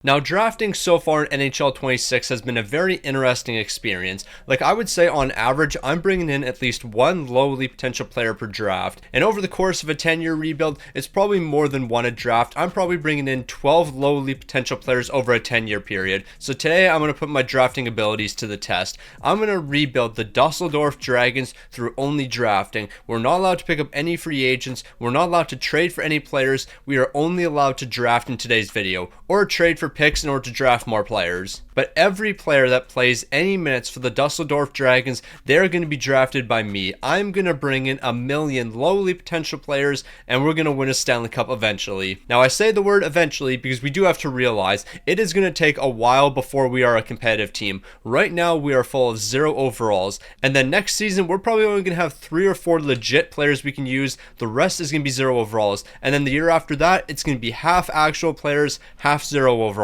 Now, drafting so far in NHL 26 has been a very interesting experience. Like, I would say on average, I'm bringing in at least one lowly potential player per draft. And over the course of a 10-year rebuild, it's probably more than one a draft. I'm probably bringing in 12 lowly potential players over a 10-year period. So today, I'm going to put my drafting abilities to the test. I'm going to rebuild the Dusseldorf Dragons through only drafting. We're not allowed to pick up any free agents. We're not allowed to trade for any players. We are only allowed to draft in today's video, or trade for picks in order to draft more players. But every player that plays any minutes for the Dusseldorf Dragons, they're going to be drafted by me. I'm going to bring in a million lowly potential players, and we're going to win a Stanley Cup eventually. Now, I say the word eventually because we do have to realize it is going to take a while before we are a competitive team. Right now, we are full of 0 overalls, and then next season, we're probably only going to have 3 or 4 legit players we can use. The rest is going to be 0 overalls, and then the year after that, it's going to be half actual players, half 0 overalls.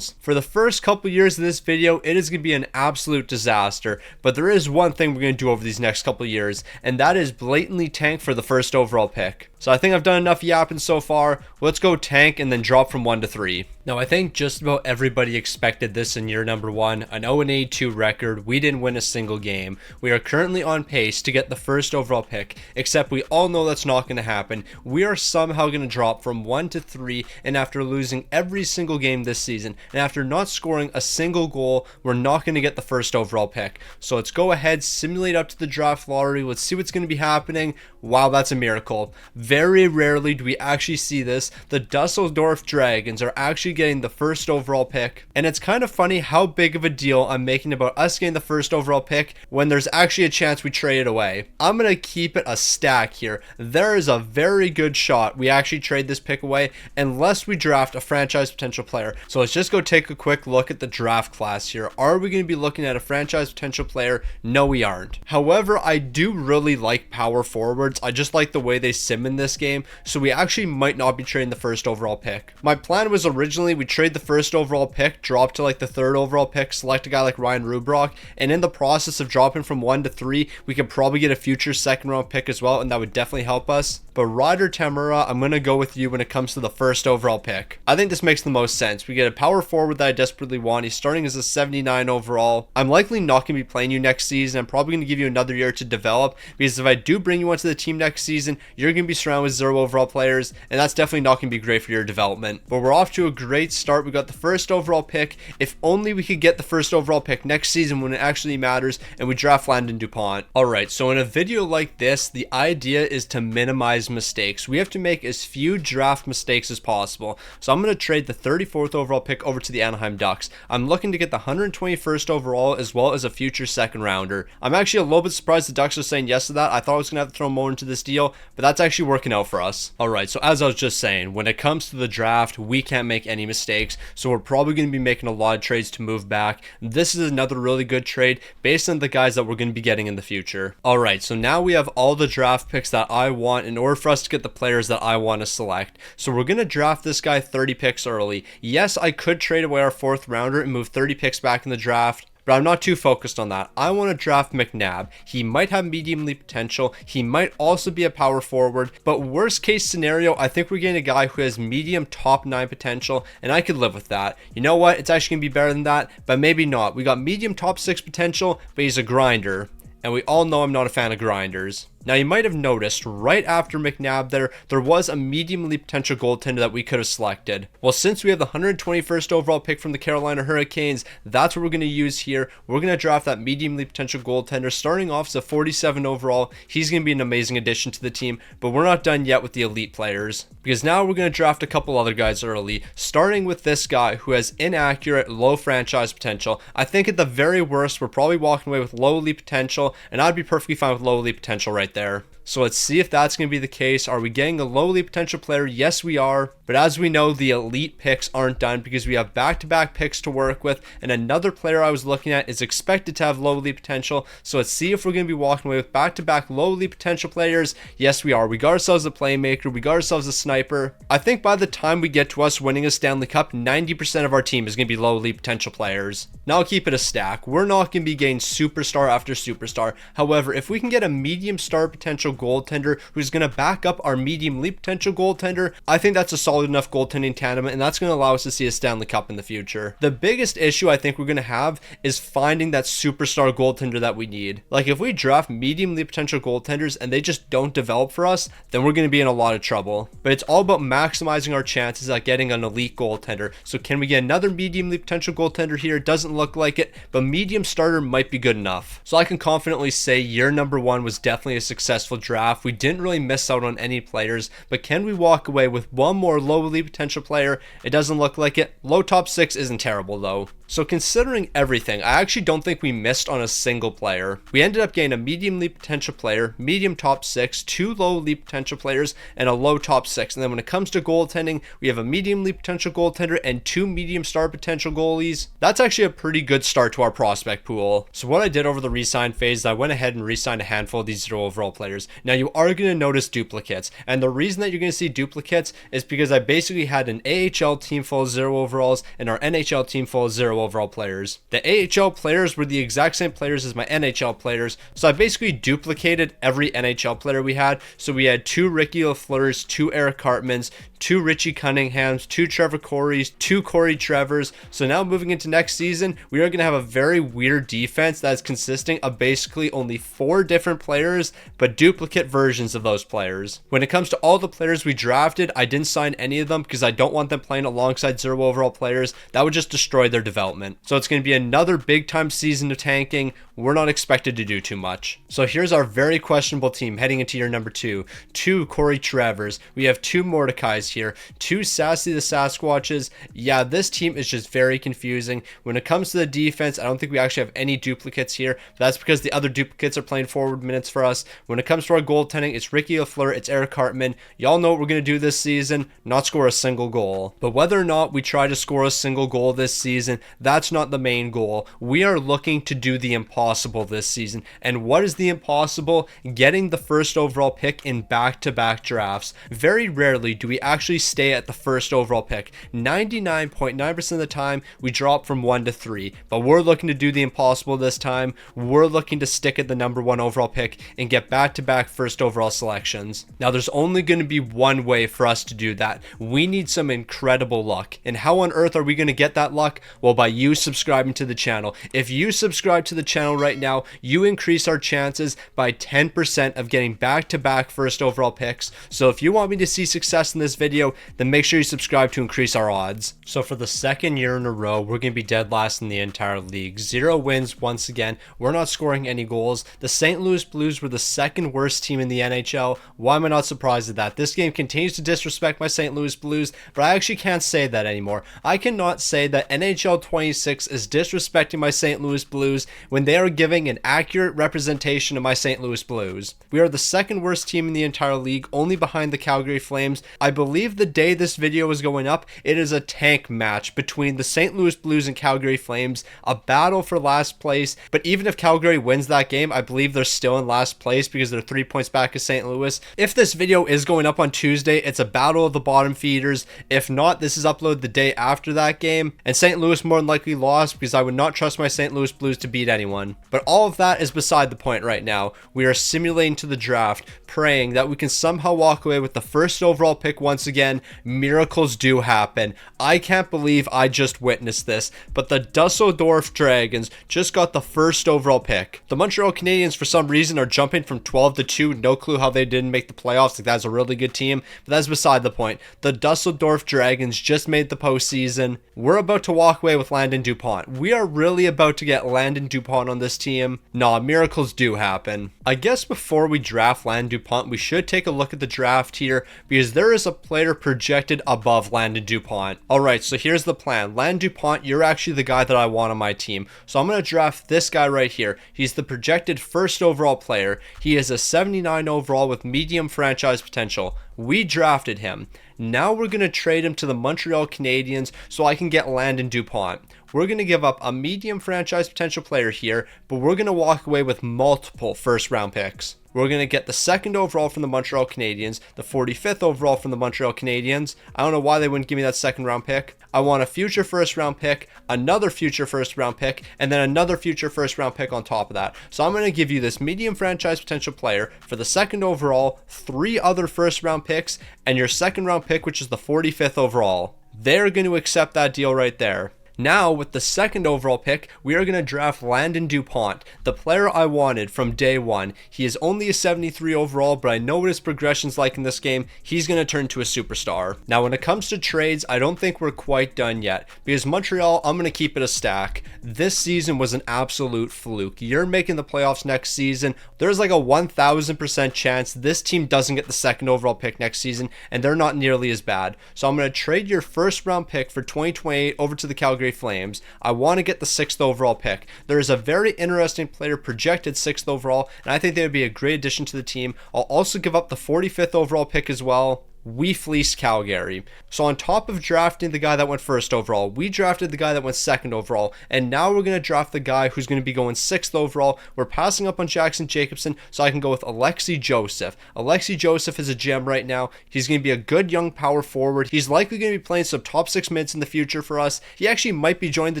For the first couple years of this video, it is going to be an absolute disaster, but there is one thing we're going to do over these next couple years, and that is blatantly tank for the first overall pick. So I think I've done enough yapping so far. Let's go tank and then drop from 1 to 3. Now, I think just about everybody expected this in year number 1, an 0-82 record. We didn't win a single game. We are currently on pace to get the first overall pick, except we all know that's not going to happen. We are somehow going to drop from 1 to 3, and after losing every single game this season, and after not scoring a single goal, we're not going to get the first overall pick. So let's go ahead, simulate up to the draft lottery. Let's see what's going to be happening. Wow, that's a miracle. Very rarely do we actually see this. The Dusseldorf Dragons are actually getting the first overall pick, and it's kind of funny how big of a deal I'm making about us getting the first overall pick when there's actually a chance we trade it away. I'm going to keep it a stack here. There is a very good shot we actually trade this pick away unless we draft a franchise potential player. So let's just go take a quick look at the draft class here. Are we going to be looking at a franchise potential player? No, we aren't. However, I do really like power forwards. I just like the way they sim in this game, so we actually might not be trading the first overall pick. My plan was originally we trade the first overall pick, drop to like the 3rd overall pick, select a guy like Ryan Rubrock, and in the process of dropping from 1 to 3, we could probably get a future 2nd round pick as well, and that would definitely help us. But Ryder Tamura, I'm going to go with you when it comes to the first overall pick. I think this makes the most sense. We get a power forward that I desperately want. He's starting as a 79 overall. I'm likely not going to be playing you next season. I'm probably going to give you another year to develop, because if I do bring you onto the team next season, you're going to be surrounded with 0 overall players, and that's definitely not going to be great for your development. But we're off to a great start. We got the first overall pick. If only we could get the first overall pick next season when it actually matters, and we draft Landon DuPont. Alright, so in a video like this, the idea is to minimize mistakes. We have to make as few draft mistakes as possible. So I'm going to trade the 34th overall pick over to the Anaheim Ducks. I'm looking to get the 121st overall as well as a future 2nd rounder. I'm actually a little bit surprised the Ducks are saying yes to that. I thought I was going to have to throw more into this deal, but that's actually working out for us. Alright, so as I was just saying, when it comes to the draft, we can't make any mistakes, so we're probably going to be making a lot of trades to move back. This is another really good trade based on the guys that we're going to be getting in the future. Alright, so now we have all the draft picks that I want in order for us to get the players that I want to select. So we're going to draft this guy 30 picks early. Yes, I could trade away our 4th rounder and move 30 picks back in the draft, but I'm not too focused on that. I want to draft McNabb. He might have medium league potential. He might also be a power forward, but worst case scenario, I think we're getting a guy who has medium top 9 potential, and I could live with that. You know what? It's actually going to be better than that, but maybe not. We got medium top 6 potential, but he's a grinder, and we all know I'm not a fan of grinders. Now, you might have noticed right after McNabb there was a medium league potential goaltender that we could have selected. Well, since we have the 121st overall pick from the Carolina Hurricanes, that's what we're going to use here. We're going to draft that medium league potential goaltender starting off as a 47 overall. He's going to be an amazing addition to the team, but we're not done yet with the elite players, because now we're going to draft a couple other guys early, starting with this guy who has inaccurate, low franchise potential. I think at the very worst, we're probably walking away with low elite potential, and I'd be perfectly fine with low elite potential right there. So let's see if that's going to be the case. Are we getting a lowly potential player? Yes, we are. But as we know, the elite picks aren't done because we have back-to-back picks to work with. And another player I was looking at is expected to have lowly potential. So let's see if we're going to be walking away with back-to-back lowly potential players. Yes, we are. We got ourselves a playmaker. We got ourselves a sniper. I think by the time we get to us winning a Stanley Cup, 90% of our team is going to be lowly potential players. Now I'll keep it a stack. We're not going to be getting superstar after superstar. However, if we can get a medium star potential goaltender who's going to back up our medium league potential goaltender, I think that's a solid enough goaltending tandem, and that's going to allow us to see a Stanley Cup in the future. The biggest issue I think we're going to have is finding that superstar goaltender that we need. Like, if we draft medium league potential goaltenders and they just don't develop for us, then we're going to be in a lot of trouble. But it's all about maximizing our chances at getting an elite goaltender. So can we get another medium league potential goaltender here? It doesn't look like it, but medium starter might be good enough. So I can confidently say year number one was definitely a successful draft. We didn't really miss out on any players, but can we walk away with one more low elite potential player? It doesn't look like it. Low top 6 isn't terrible though. So considering everything, I actually don't think we missed on a single player. We ended up getting a medium league potential player, medium top 6, 2 low league potential players, and a low top 6. And then when it comes to goaltending, we have a medium league potential goaltender and 2 medium star potential goalies. That's actually a pretty good start to our prospect pool. So what I did over the re-sign phase, I went ahead and re-signed a handful of these 0 overall players. Now you are going to notice duplicates, and the reason that you're going to see duplicates is because I basically had an AHL team full of 0 overalls and our NHL team full of 0 overall players. The AHL players were the exact same players as my NHL players, so I basically duplicated every NHL player we had. So we had 2 Ricky Lafleurs, 2 Eric Hartmans, 2 Richie Cunninghams, 2 Trevor Coreys, 2 Corey Trevors. So now moving into next season, we are going to have a very weird defense that is consisting of basically only 4 different players, but duplicate versions of those players. When it comes to all the players we drafted, I didn't sign any of them because I don't want them playing alongside 0 overall players. That would just destroy their development. So it's going to be another big time season of tanking. We're not expected to do too much. So here's our very questionable team heading into year number 2. 2 Corey Trevors. We have 2 Mordecais here. 2 Sassy the Sasquatches. Yeah, this team is just very confusing. When it comes to the defense, I don't think we actually have any duplicates here. But that's because the other duplicates are playing forward minutes for us. When it comes to our goaltending, it's Ricky Lafleur, it's Eric Hartman. Y'all know what we're going to do this season, not score a single goal. But whether or not we try to score a single goal this season, that's not the main goal. We are looking to do the impossible this season. And what is the impossible? Getting the first overall pick in back-to-back drafts. Very rarely do we actually stay at the first overall pick. 99.9% of the time, we drop from 1 to 3. But we're looking to do the impossible this time. We're looking to stick at the number 1 overall pick and get back-to-back first overall selections. Now, there's only going to be one way for us to do that. We need some incredible luck. And how on earth are we going to get that luck? Well, by you subscribing to the channel. If you subscribe to the channel right now, you increase our chances by 10% of getting back-to-back first overall picks. So if you want me to see success in this video, then make sure you subscribe to increase our odds. So for the second year in a row, we're going to be dead last in the entire league. 0 wins once again. We're not scoring any goals. The St. Louis Blues were the second worst team in the NHL. Why am I not surprised at that? This game continues to disrespect my St. Louis Blues, but I actually can't say that anymore. I cannot say that NHL 26 is disrespecting my St. Louis Blues when they are giving an accurate representation of my St. Louis Blues. We are the second worst team in the entire league, only behind the Calgary Flames. I believe the day this video is going up, it is a tank match between the St. Louis Blues and Calgary Flames, a battle for last place. But even if Calgary wins that game, I believe they're still in last place because they're 3 points back of St. Louis. If this video is going up on Tuesday, it's a battle of the bottom feeders. If not, this is uploaded the day after that game, and St. Louis more than likely lost because I would not trust my St. Louis Blues to beat anyone. But all of that is beside the point right now. We are simulating to the draft, praying that we can somehow walk away with the first overall pick once again. Miracles do happen. I can't believe I just witnessed this, but the Dusseldorf Dragons just got the first overall pick. The Montreal Canadiens, for some reason, are jumping from 12 to 2. No clue how they didn't make the playoffs. Like, that's a really good team, but that's beside the point. The Dusseldorf Dragons just made the postseason. We're about to walk away with Landon Dupont. We are really about to get Landon Dupont on this team. Nah, miracles do happen. I guess before we draft Landon Dupont, we should take a look at the draft here because there is a player projected above Landon Dupont. Alright, so here's the plan. Landon Dupont, you're actually the guy that I want on my team. So I'm going to draft this guy right here. He's the projected first overall player. He is a 79 overall with medium franchise potential. We drafted him. Now we're going to trade him to the Montreal Canadiens so I can get Landon Dupont. We're going to give up a medium franchise potential player here, but we're going to walk away with multiple first round picks. We're going to get the 2nd overall from the Montreal Canadiens, the 45th overall from the Montreal Canadiens. I don't know why they wouldn't give me that 2nd round pick. I want a future 1st round pick, another future 1st round pick, and then another future 1st round pick on top of that. So I'm going to give you this medium franchise potential player for the 2nd overall, 3 other 1st round picks, and your 2nd round pick, which is the 45th overall. They're going to accept that deal right there. Now, with the 2nd overall pick, we are going to draft Landon Dupont, the player I wanted from day one. He is only a 73 overall, but I know what his progression's like in this game. He's going to turn to a superstar. Now, when it comes to trades, I don't think we're quite done yet, because Montreal, I'm going to keep it a stack. This season was an absolute fluke. You're making the playoffs next season. There's like a 1,000% chance this team doesn't get the 2nd overall pick next season, and they're not nearly as bad. So I'm going to trade your 1st round pick for 2028 over to the Calgary Flames. I want to get the 6th overall pick. There is a very interesting player projected 6th overall, and I think they would be a great addition to the team. I'll also give up the 45th overall pick as well. We fleeced Calgary. So on top of drafting the guy that went 1st overall, we drafted the guy that went 2nd overall, and now we're going to draft the guy who's going to be going 6th overall. We're passing up on Jackson Jacobson, so I can go with Alexei Joseph. Alexei Joseph is a gem right now. He's going to be a good young power forward. He's likely going to be playing some top 6 minutes in the future for us. He actually might be joining the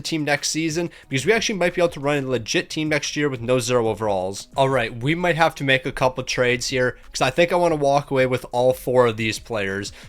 team next season, because we actually might be able to run a legit team next year with no 0 overalls. Alright, we might have to make a couple trades here, because I think I want to walk away with all 4 of these players.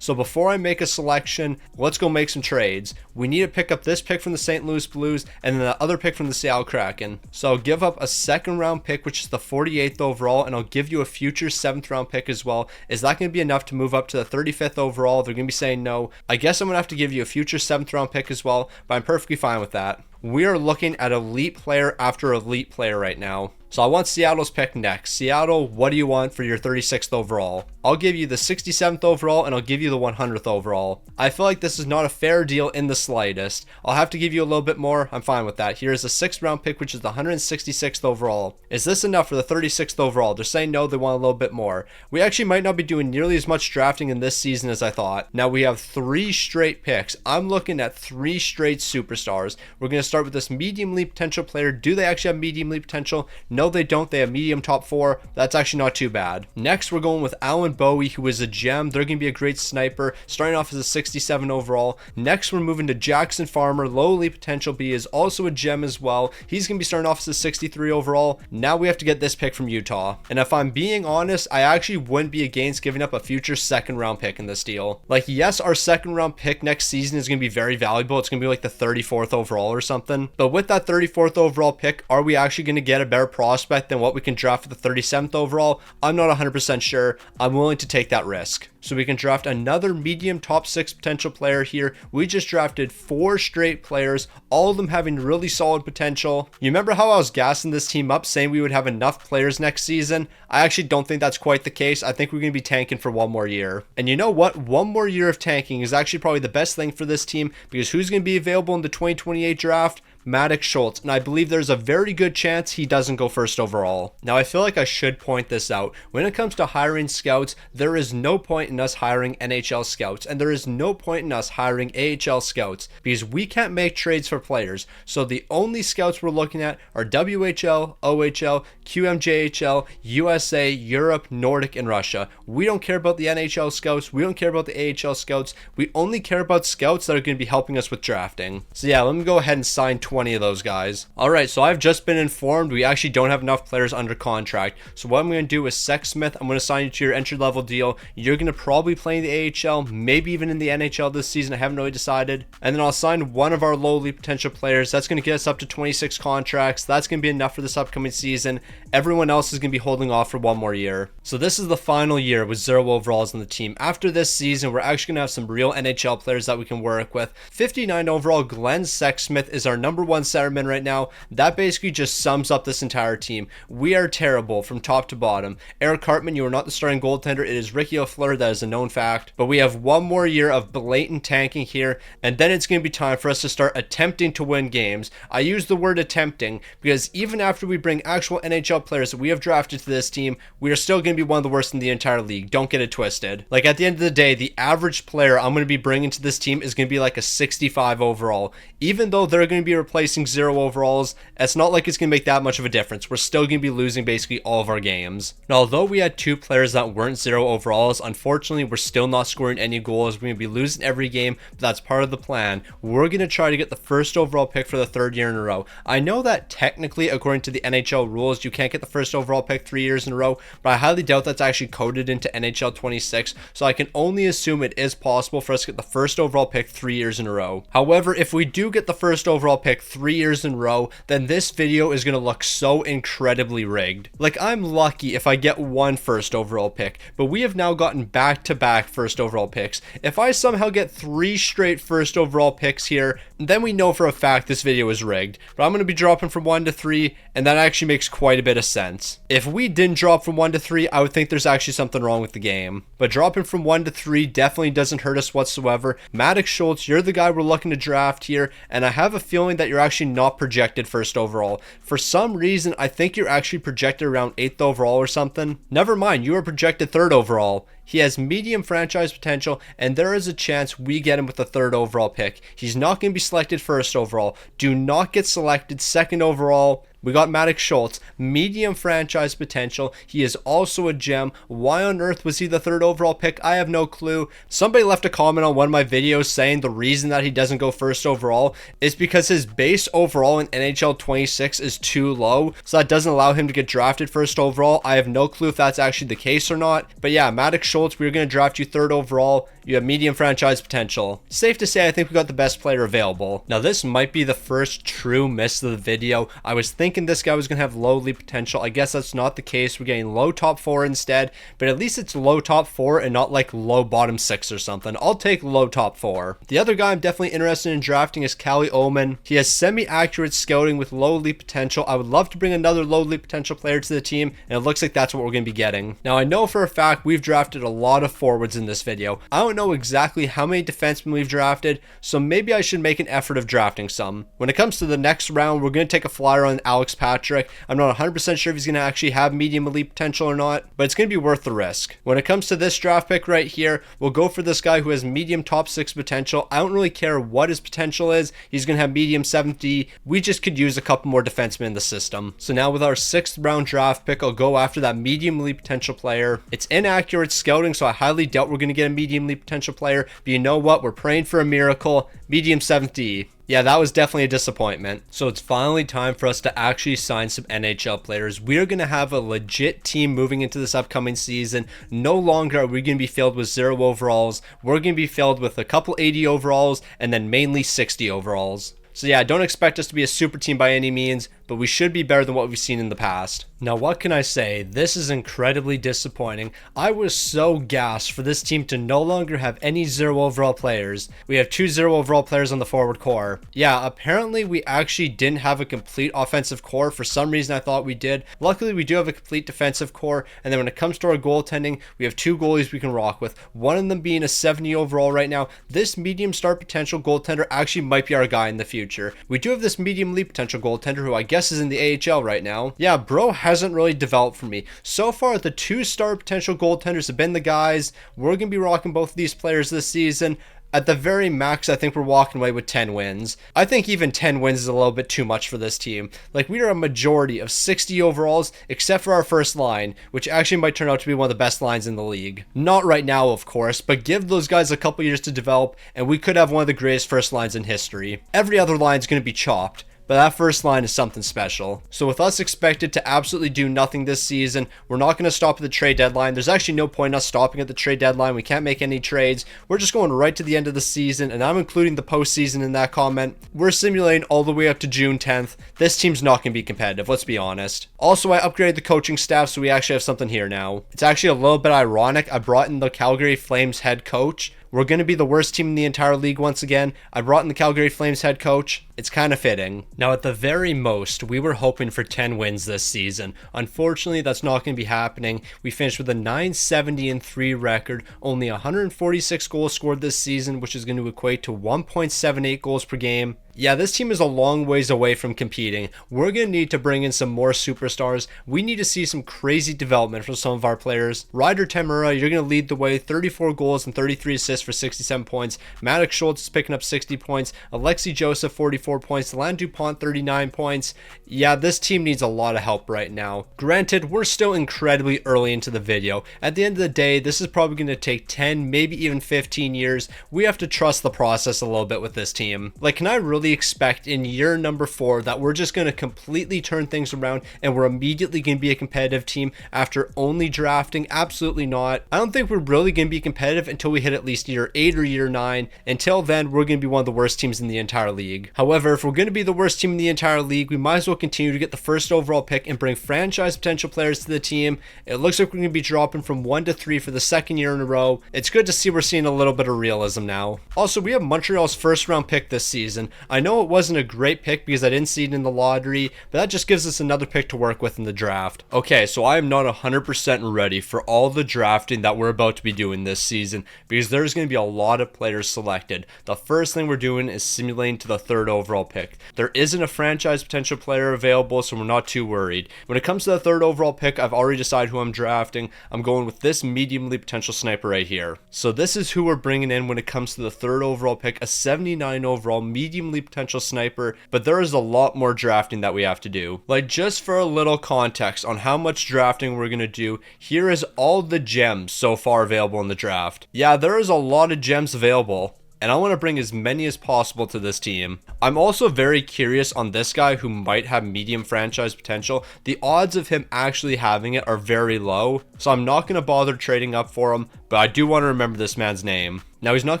So before I make a selection, let's go make some trades. We need to pick up this pick from the St. Louis Blues and then the other pick from the Seattle Kraken. So I'll give up a 2nd round pick, which is the 48th overall, and I'll give you a future 7th round pick as well. Is that going to be enough to move up to the 35th overall? They're going to be saying no. I guess I'm going to have to give you a future 7th round pick as well, but I'm perfectly fine with that. We are looking at elite player after elite player right now. So I want Seattle's pick next. Seattle, what do you want for your 36th overall? I'll give you the 67th overall and I'll give you the 100th overall. I feel like this is not a fair deal in the slightest. I'll have to give you a little bit more. I'm fine with that. Here's a 6th round pick, which is the 166th overall. Is this enough for the 36th overall? They're saying no, they want a little bit more. We actually might not be doing nearly as much drafting in this season as I thought. Now we have 3 straight picks. I'm looking at 3 straight superstars. We're going to start with this medium league potential player. Do they actually have medium league potential? No, they don't. They have medium top 4. That's actually not too bad. Next, we're going with Alan Bowie, who is a gem. They're going to be a great sniper, starting off as a 67 overall. Next, we're moving to Jackson Farmer, low league potential, but he is also a gem as well. He's going to be starting off as a 63 overall. Now we have to get this pick from Utah. And if I'm being honest, I actually wouldn't be against giving up a future 2nd round pick in this deal. Like, yes, our 2nd round pick next season is going to be very valuable. It's going to be like the 34th overall or something. But with that 34th overall pick, are we actually going to get a better prospect than what we can draft for the 37th overall? I'm not 100% sure. I'm willing to take that risk. So we can draft another medium top 6 potential player here. We just drafted 4 straight players, all of them having really solid potential. You remember how I was gassing this team up saying we would have enough players next season? I actually don't think that's quite the case. I think we're going to be tanking for 1 more year. And you know what? 1 more year of tanking is actually probably the best thing for this team, because who's going to be available in the 2028 draft? Maddox Schultz, and I believe there's a very good chance he doesn't go 1st overall. Now, I feel like I should point this out. When it comes to hiring scouts, there is no point in us hiring NHL scouts, and there is no point in us hiring AHL scouts, because we can't make trades for players. So the only scouts we're looking at are WHL, OHL, QMJHL, USA, Europe, Nordic, and Russia. We don't care about the NHL scouts. We don't care about the AHL scouts. We only care about scouts that are going to be helping us with drafting. So yeah, let me go ahead and sign 20 of those guys. Alright, so I've just been informed we actually don't have enough players under contract. So what I'm going to do is Sexsmith, I'm going to sign you to your entry level deal. You're going to probably play in the AHL, maybe even in the NHL this season. I haven't really decided. And then I'll sign one of our lowly potential players. That's going to get us up to 26 contracts. That's going to be enough for this upcoming season. Everyone else is going to be holding off for 1 more year. So this is the final year with 0 overalls on the team. After this season, we're actually going to have some real NHL players that we can work with. 59 overall, Glenn Sexsmith is our number 1 centerman right now. That basically just sums up this entire team. We are terrible from top to bottom. Eric Hartman, you are not the starting goaltender. It is Ricky Lafleur. That is a known fact. But we have 1 more year of blatant tanking here, and then it's going to be time for us to start attempting to win games. I use the word attempting because even after we bring actual NHL players that we have drafted to this team, we are still going to be one of the worst in the entire league. Don't get it twisted. Like, at the end of the day, the average player I'm going to be bringing to this team is going to be like a 65 overall. Even though they're going to be replaced placing 0 overalls, it's not like it's going to make that much of a difference. We're still going to be losing basically all of our games. Now, although we had 2 players that weren't 0 overalls, unfortunately, we're still not scoring any goals. We're going to be losing every game, but that's part of the plan. We're going to try to get the first overall pick for the 3rd year in a row. I know that technically, according to the NHL rules, you can't get the first overall pick 3 years in a row, but I highly doubt that's actually coded into NHL 26, so I can only assume it is possible for us to get the first overall pick 3 years in a row. However, if we do get the first overall pick 3 years in a row, then this video is going to look so incredibly rigged. Like, I'm lucky if I get 1 first overall pick, but we have now gotten back-to-back first overall picks. If I somehow get 3 straight first overall picks here, then we know for a fact this video is rigged. But I'm going to be dropping from 1 to 3, and that actually makes quite a bit of sense. If we didn't drop from 1 to 3, I would think there's actually something wrong with the game. But dropping from 1 to 3 definitely doesn't hurt us whatsoever. Maddox Schultz, you're the guy we're looking to draft here, and I have a feeling that you're actually not projected first overall. For some reason, I think you're actually projected around 8th overall or something. Never mind, you are projected 3rd overall. He has medium franchise potential, and there is a chance we get him with the 3rd overall pick. He's not going to be selected first overall. Do not get selected 2nd overall. We got Maddox Schultz, medium franchise potential. He is also a gem. Why on earth was he the 3rd overall pick? I have no clue. Somebody left a comment on one of my videos saying the reason that he doesn't go first overall is because his base overall in NHL 26 is too low, so that doesn't allow him to get drafted first overall. I have no clue if that's actually the case or not. But yeah, Maddox Schultz, we're going to draft you 3rd overall. You have medium franchise potential. Safe to say, I think we got the best player available. Now, this might be the first true miss of the video. I was thinking this guy was going to have low league potential. I guess that's not the case. We're getting low top 4 instead, but at least it's low top 4 and not like low bottom 6 or something. I'll take low top 4. The other guy I'm definitely interested in drafting is Callie Oman. He has semi-accurate scouting with low league potential. I would love to bring another low league potential player to the team, and it looks like that's what we're going to be getting. Now, I know for a fact we've drafted a lot of forwards in this video. I don't know exactly how many defensemen we've drafted, so maybe I should make an effort of drafting some. When it comes to the next round, we're going to take a flyer on Alex Patrick. I'm not 100% sure if he's going to actually have medium elite potential or not, but it's going to be worth the risk. When it comes to this draft pick right here, we'll go for this guy who has medium top 6 potential. I don't really care what his potential is. He's going to have medium 7D. We just could use a couple more defensemen in the system. So now with our 6th round draft pick, I'll go after that medium elite potential player. It's inaccurate scouting, so I highly doubt we're going to get a medium elite potential player, but you know what? We're praying for a miracle. Medium 7th D. Yeah, that was definitely a disappointment. So it's finally time for us to actually sign some NHL players. We are going to have a legit team moving into this upcoming season. No longer are we going to be filled with 0 overalls. We're going to be filled with a couple 80 overalls and then mainly 60 overalls. So yeah, don't expect us to be a super team by any means, but we should be better than what we've seen in the past. Now, what can I say? This is incredibly disappointing. I was so gassed for this team to no longer have any 0 overall players. We have 2 0 overall players on the forward core. Yeah, apparently we actually didn't have a complete offensive core. For some reason, I thought we did. Luckily, we do have a complete defensive core. And then when it comes to our goaltending, we have 2 goalies we can rock with. One of them being a 70 overall right now. This medium star potential goaltender actually might be our guy in the future. We do have this medium elite potential goaltender who I guess is in the AHL right now. Yeah, bro hasn't really developed for me. So far, the 2-star potential goaltenders have been the guys. We're going to be rocking both of these players this season. At the very max, I think we're walking away with 10 wins. I think even 10 wins is a little bit too much for this team. Like, we are a majority of 60 overalls, except for our first line, which actually might turn out to be one of the best lines in the league. Not right now, of course, but give those guys a couple years to develop, and we could have one of the greatest first lines in history. Every other line is going to be chopped, but that first line is something special. So with us expected to absolutely do nothing this season, we're not going to stop at the trade deadline. There's actually no point in us stopping at the trade deadline. We can't make any trades. We're just going right to the end of the season, and I'm including the postseason in that comment. We're simulating all the way up to June 10th. This team's not going to be competitive, let's be honest. Also, I upgraded the coaching staff, so we actually have something here now. It's actually a little bit ironic. I brought in the Calgary Flames head coach. We're going to be the worst team in the entire league once again. I brought in the Calgary Flames head coach. It's kind of fitting. Now, at the very most, we were hoping for 10 wins this season. Unfortunately, that's not going to be happening. We finished with a 970-3 record, only 146 goals scored this season, which is going to equate to 1.78 goals per game. Yeah, this team is a long ways away from competing. We're going to need to bring in some more superstars. We need to see some crazy development from some of our players. Ryder Tamura, you're going to lead the way. 34 goals and 33 assists for 67 points. Maddox Schultz is picking up 60 points. Alexei Joseph, 44 34 points, Delan Dupont 39 points. Yeah, this team needs a lot of help right now. Granted, we're still incredibly early into the video. At the end of the day, this is probably going to take 10, maybe even 15 years. We have to trust the process a little bit with this team. Like, can I really expect in year number 4 that we're just going to completely turn things around and we're immediately going to be a competitive team after only drafting? Absolutely not. I don't think we're really going to be competitive until we hit at least year 8 or year 9. Until then, we're going to be one of the worst teams in the entire league. However, if we're going to be the worst team in the entire league, we might as well continue to get the first overall pick and bring franchise potential players to the team. It looks like we're going to be dropping from 1 to 3 for the second year in a row. It's good to see we're seeing a little bit of realism now. Also, we have Montreal's first round pick this season. I know it wasn't a great pick because I didn't see it in the lottery, but that just gives us another pick to work with in the draft. Okay, so I am not 100% ready for all the drafting that we're about to be doing this season because there's going to be a lot of players selected. The first thing we're doing is simulating to the 3rd overall pick. There isn't a franchise potential player available, so we're not too worried. When it comes to the 3rd overall pick, I've already decided who I'm drafting. I'm going with this medium elite potential sniper right here. So this is who we're bringing in when it comes to the 3rd overall pick, a 79 overall medium elite potential sniper, but there is a lot more drafting that we have to do. Like, just for a little context on how much drafting we're going to do, here is all the gems so far available in the draft. Yeah, there is a lot of gems available, and I want to bring as many as possible to this team. I'm also very curious on this guy who might have medium franchise potential. The odds of him actually having it are very low, so I'm not going to bother trading up for him, but I do want to remember this man's name. Now, he's not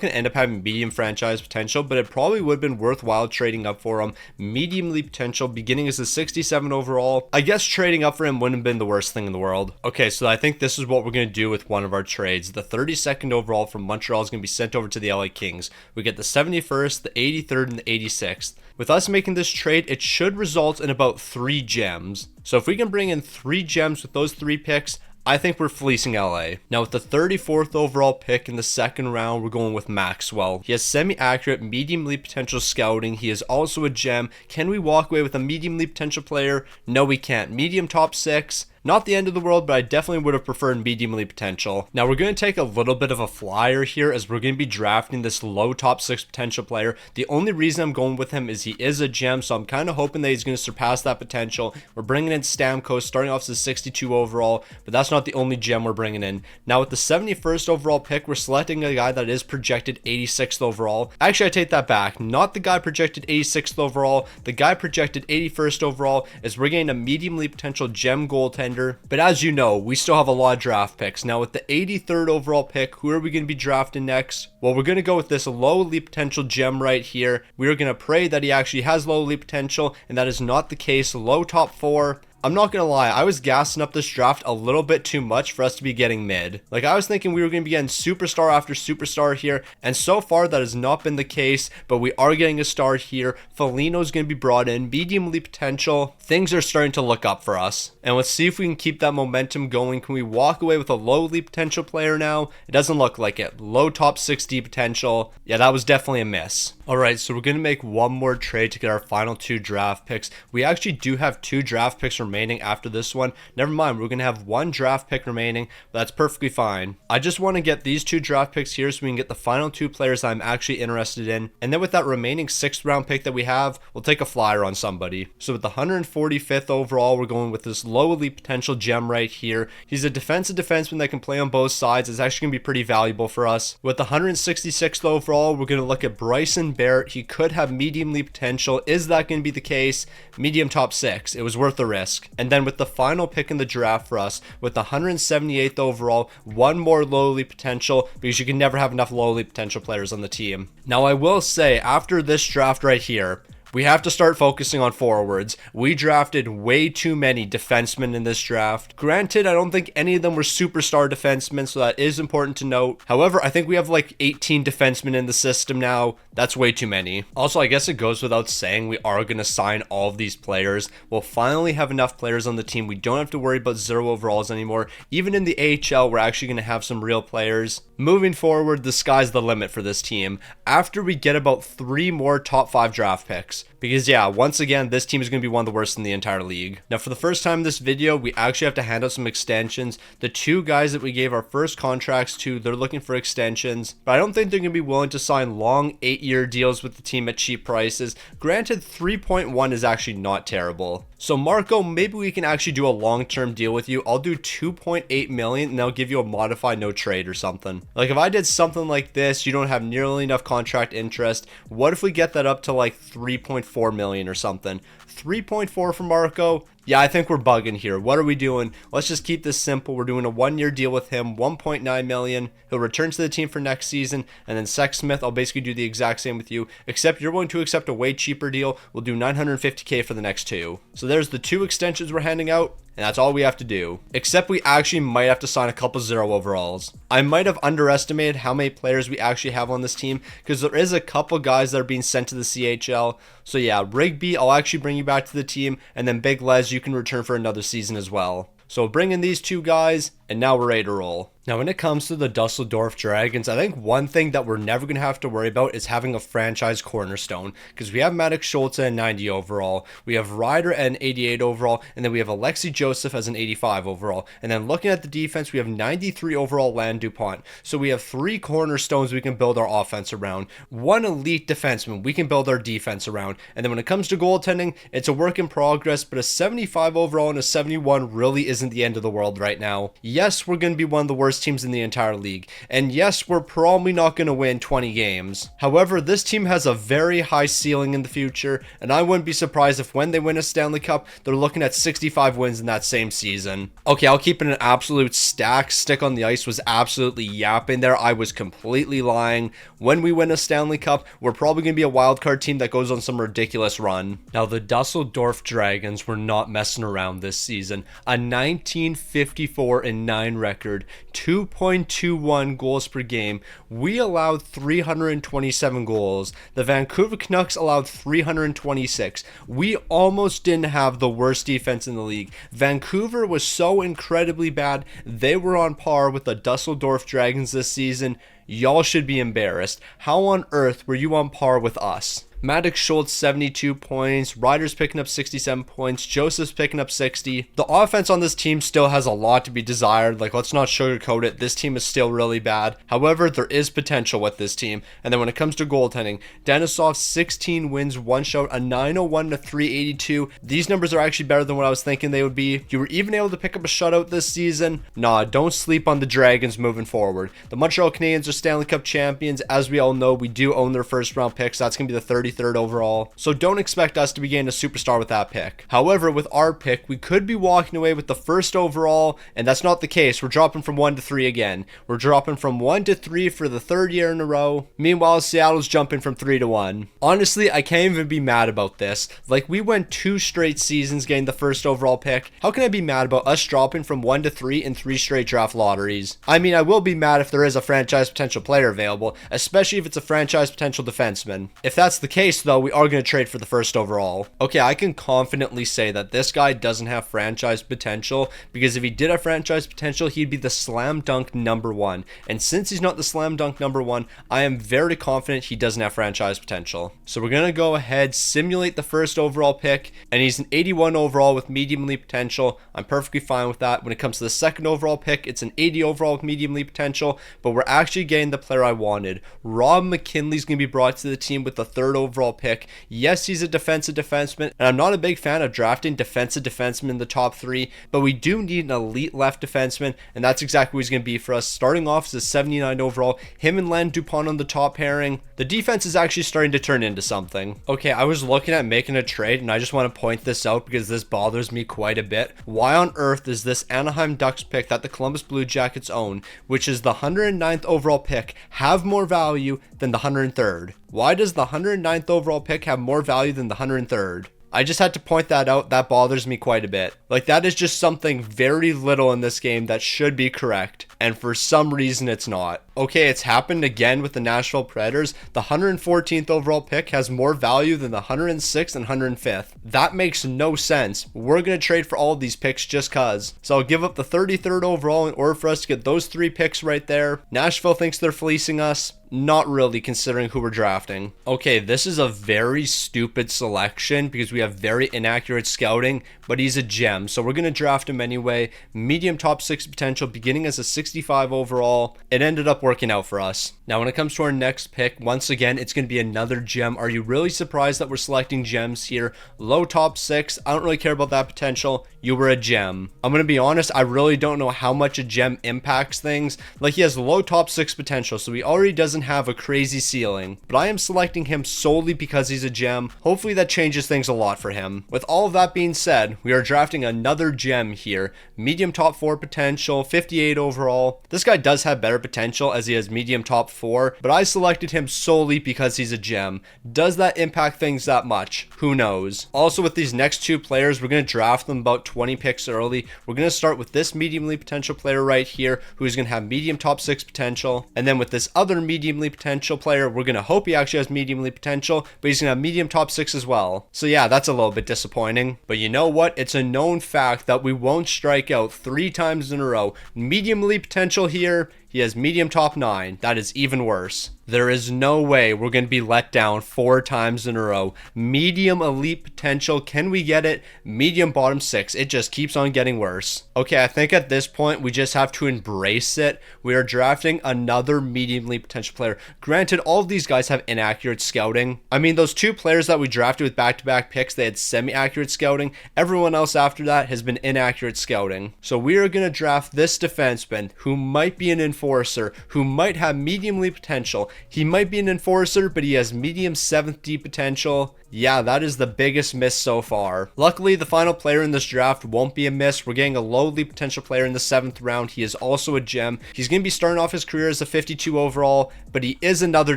going to end up having medium franchise potential, but it probably would have been worthwhile trading up for him. Medium elite potential, beginning as a 67 overall. I guess trading up for him wouldn't have been the worst thing in the world. Okay, so I think this is what we're going to do with one of our trades. The 32nd overall from Montreal is going to be sent over to the LA Kings. We get the 71st, the 83rd, and the 86th. With us making this trade, it should result in about 3 gems. So if we can bring in 3 gems with those 3 picks, I think we're fleecing LA. Now, with the 34th overall pick in the 2nd round, we're going with Maxwell. He has semi-accurate, medium elite potential scouting. He is also a gem. Can we walk away with a medium elite potential player? No, we can't. Medium top 6. Not the end of the world, but I definitely would have preferred medium elite potential. Now, we're going to take a little bit of a flyer here as we're going to be drafting this low top 6 potential player. The only reason I'm going with him is he is a gem, so I'm kind of hoping that he's going to surpass that potential. We're bringing in Stamkos, starting off as a 62 overall, but that's not the only gem we're bringing in. Now, with the 71st overall pick, we're selecting a guy that is projected 86th overall. Actually, I take that back. Not the guy projected 86th overall. The guy projected 81st overall is we're getting a medium elite potential gem goaltender. But as you know, we still have a lot of draft picks. Now, with the 83rd overall pick, who are we going to be drafting next? Well, we're going to go with this low elite potential gem right here. We are going to pray that he actually has low elite potential, and that is not the case. Low top 4. I'm not gonna lie, I was gassing up this draft a little bit too much for us to be getting mid. Like, I was thinking we were gonna be getting superstar after superstar here, and so far that has not been the case, but we are getting a star here. Foligno's gonna be brought in, medium elite potential. Things are starting to look up for us. And let's see if we can keep that momentum going. Can we walk away with a low elite potential player now? It doesn't look like it. Low top 60 potential. Yeah, that was definitely a miss. Alright, so we're gonna make one more trade to get our final 2 draft picks. We actually do have 2 draft picks remaining after this one. Never mind, we're going to have 1 draft pick remaining, but that's perfectly fine. I just want to get these 2 draft picks here so we can get the final 2 players I'm actually interested in, and then with that remaining 6th round pick that we have, we'll take a flyer on somebody. So with the 145th overall, we're going with this low elite potential gem right here. He's a defensive defenseman that can play on both sides. It's actually going to be pretty valuable for us. With the 166th overall, we're going to look at Bryson Barrett. He could have medium elite potential. Is that going to be the case? Medium top 6. It was worth the risk. And then with the final pick in the draft for us, with the 178th overall, 1 more low elite potential, because you can never have enough low elite potential players on the team. Now, I will say, after this draft right here, we have to start focusing on forwards. We drafted way too many defensemen in this draft. Granted, I don't think any of them were superstar defensemen, so that is important to note. However, I think we have like 18 defensemen in the system now. That's way too many. Also, I guess it goes without saying we are going to sign all of these players. We'll finally have enough players on the team. We don't have to worry about 0 overalls anymore. Even in the AHL, we're actually going to have some real players. Moving forward, the sky's the limit for this team. After we get about 3 more top 5 draft picks, Because yeah, once again, this team is going to be one of the worst in the entire league. Now, for the first time in this video, we actually have to hand out some extensions. The two guys that we gave our first contracts to, they're looking for extensions, but I don't think they're going to be willing to sign long 8-year deals with the team at cheap prices. Granted, 3.1 is actually not terrible. So Marco, maybe we can actually do a long-term deal with you. I'll do 2.8 million and I'll give you a modified no trade or something. Like if I did something like this, you don't have nearly enough contract interest. What if we get that up to like 3.4 million or something? 3.4 for Marco? Yeah, I think we're bugging here. What are we doing? Let's just keep this simple. We're doing a 1-year deal with him, 1.9 million. He'll return to the team for next season. And then Sexsmith, I'll basically do the exact same with you, except you're going to accept a way cheaper deal. We'll do 950K for the next two. So there's the two extensions we're handing out. And that's all we have to do. Except we actually might have to sign a couple 0 overalls. I might have underestimated how many players we actually have on this team, because there is a couple guys that are being sent to the CHL. So yeah, Rigby, I'll actually bring you back to the team. And then Big Les, you can return for another season as well. So bring in these two guys, and now we're ready to roll. Now, when it comes to the Dusseldorf Dragons, I think one thing that we're never going to have to worry about is having a franchise cornerstone, because we have Maddox Schultz at 90 overall, we have Ryder at an 88 overall, and then we have Alexi Joseph as an 85 overall. And then looking at the defense, we have 93 overall Land DuPont. So we have 3 cornerstones we can build our offense around, 1 elite defenseman we can build our defense around. And then when it comes to goaltending, it's a work in progress, but a 75 overall and a 71 really isn't the end of the world right now. Yes, we're going to be one of the worst teams in the entire league, and yes, we're probably not going to win 20 games. However, this team has a very high ceiling in the future, and I wouldn't be surprised if when they win a Stanley Cup, they're looking at 65 wins in that same season. Okay, I'll keep it an absolute stack. Stick on the Ice was absolutely yapping there. I was completely lying. When we win a Stanley Cup, we're probably going to be a wildcard team that goes on some ridiculous run. Now, the Dusseldorf Dragons were not messing around this season. A 1954-9 record, 2.21 goals per game. We allowed 327 goals. The Vancouver Canucks allowed 326. We almost didn't have the worst defense in the league. Vancouver was so incredibly bad, they were on par with the Dusseldorf Dragons this season. Y'all should be embarrassed. How on earth were you on par with us? Maddox Schultz 72 points, Ryder's picking up 67 points, Joseph's picking up 60. The offense on this team still has a lot to be desired. Like, let's not sugarcoat it. This team is still really bad. However, there is potential with this team. And then when it comes to goaltending, Denisov 16 wins, 1 shutout, a 901 to 382. These numbers are actually better than what I was thinking they would be. You were even able to pick up a shutout this season. Nah, don't sleep on the Dragons moving forward. The Montreal Canadiens are Stanley Cup champions. As we all know, we do own their first round picks. That's going to be the 33rd overall. So don't expect us to be getting a superstar with that pick. However, with our pick, we could be walking away with the first overall, and that's not the case. We're dropping from 1 to 3 again. We're dropping from 1 to 3 for the 3rd year in a row. Meanwhile, Seattle's jumping from 3 to 1. Honestly, I can't even be mad about this. Like, we went 2 straight seasons getting the first overall pick. How can I be mad about us dropping from 1 to 3 in 3 straight draft lotteries? I mean, I will be mad if there is a franchise potential player available, especially if it's a franchise potential defenseman. If that's the case, though, we are going to trade for the first overall. Okay, I can confidently say that this guy doesn't have franchise potential, because if he did have franchise potential, he'd be the slam dunk #1. And since he's not the slam dunk #1, I am very confident he doesn't have franchise potential. So we're going to go ahead, simulate the first overall pick, and he's an 81 overall with medium elite potential. I'm perfectly fine with that. When it comes to the second overall pick, it's an 80 overall with medium elite potential, but we're actually getting the player I wanted. Rob McKinley's going to be brought to the team with the 3rd overall pick. Yes, he's a defensive defenseman, and I'm not a big fan of drafting defensive defensemen in the top 3, but we do need an elite left defenseman, and that's exactly what he's going to be for us. Starting off as a 79 overall, him and Land DuPont on the top pairing. The defense is actually starting to turn into something. Okay, I was looking at making a trade, and I just want to point this out because this bothers me quite a bit. Why on earth does this Anaheim Ducks pick that the Columbus Blue Jackets own, which is the 109th overall pick, have more value than the 103rd? Why does the 109th overall pick have more value than the 103rd? I just had to point that out. That bothers me quite a bit. Like, that is just something very little in this game that should be correct, and for some reason it's not. Okay, it's happened again with the Nashville Predators. The 114th overall pick has more value than the 106th and 105th. That makes no sense. We're going to trade for all of these picks just cuz. So I'll give up the 33rd overall in order for us to get those 3 picks right there. Nashville thinks they're fleecing us. Not really, considering who we're drafting. Okay, this is a very stupid selection because we have very inaccurate scouting, but he's a gem, so we're going to draft him anyway. Medium top 6 potential, beginning as a 65 overall. It ended up working out for us. Now, when it comes to our next pick, once again, it's going to be another gem. Are you really surprised that we're selecting gems here? Low top 6, I don't really care about that potential. You were a gem. I'm going to be honest, I really don't know how much a gem impacts things. Like, he has low top 6 potential, so he already doesn't have a crazy ceiling, but I am selecting him solely because he's a gem. Hopefully that changes things a lot for him. With all of that being said, we are drafting another gem here. Medium top 4 potential, 58 overall. This guy does have better potential as he has medium top 4, but I selected him solely because he's a gem. Does that impact things that much? Who knows? Also, with these next 2 players, we're going to draft them about 20 picks early. We're going to start with this mediumly potential player right here, who's going to have medium top 6 potential, and then with this other mediumly potential player, we're going to hope he actually has mediumly potential, but he's going to have medium top 6 as well. So yeah, that's a little bit disappointing. But you know what? It's a known fact that we won't strike out 3 times in a row. Mediumly potential here, he has medium top 9. That is even worse. There is no way we're going to be let down 4 times in a row. Medium elite potential, can we get it? Medium bottom 6. It just keeps on getting worse. Okay, I think at this point we just have to embrace it. We are drafting another medium elite potential player. Granted, all of these guys have inaccurate scouting. I mean, those 2 players that we drafted with back-to-back picks, they had semi-accurate scouting. Everyone else after that has been inaccurate scouting. So we are going to draft this defenseman who might be an enforcer, who might have medium elite potential. He might be an enforcer, but he has medium 7th D potential. Yeah, that is the biggest miss so far. Luckily, the final player in this draft won't be a miss. We're getting a lowly potential player in the 7th round. He is also a gem. He's going to be starting off his career as a 52 overall, but he is another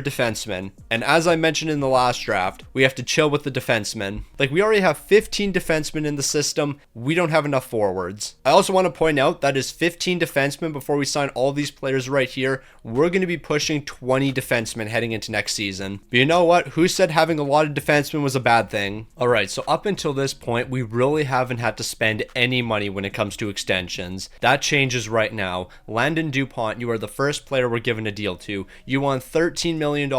defenseman. And as I mentioned in the last draft, we have to chill with the defensemen. Like, we already have 15 defensemen in the system. We don't have enough forwards. I also want to point out that is 15 defensemen before we sign all these players right here. We're going to be pushing 20 defensemen heading into next season. But you know what? Who said having a lot of defensemen was a bad thing? Alright, so up until this point, we really haven't had to spend any money when it comes to extensions. That changes right now. Landon DuPont, you are the first player we're giving a deal to. You won $13 million.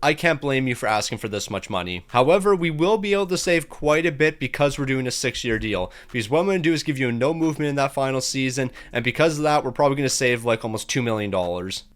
I can't blame you for asking for this much money. However, we will be able to save quite a bit because we're doing a 6-year deal. Because what I'm going to do is give you a no movement in that final season, and because of that, we're probably going to save like almost $2 million.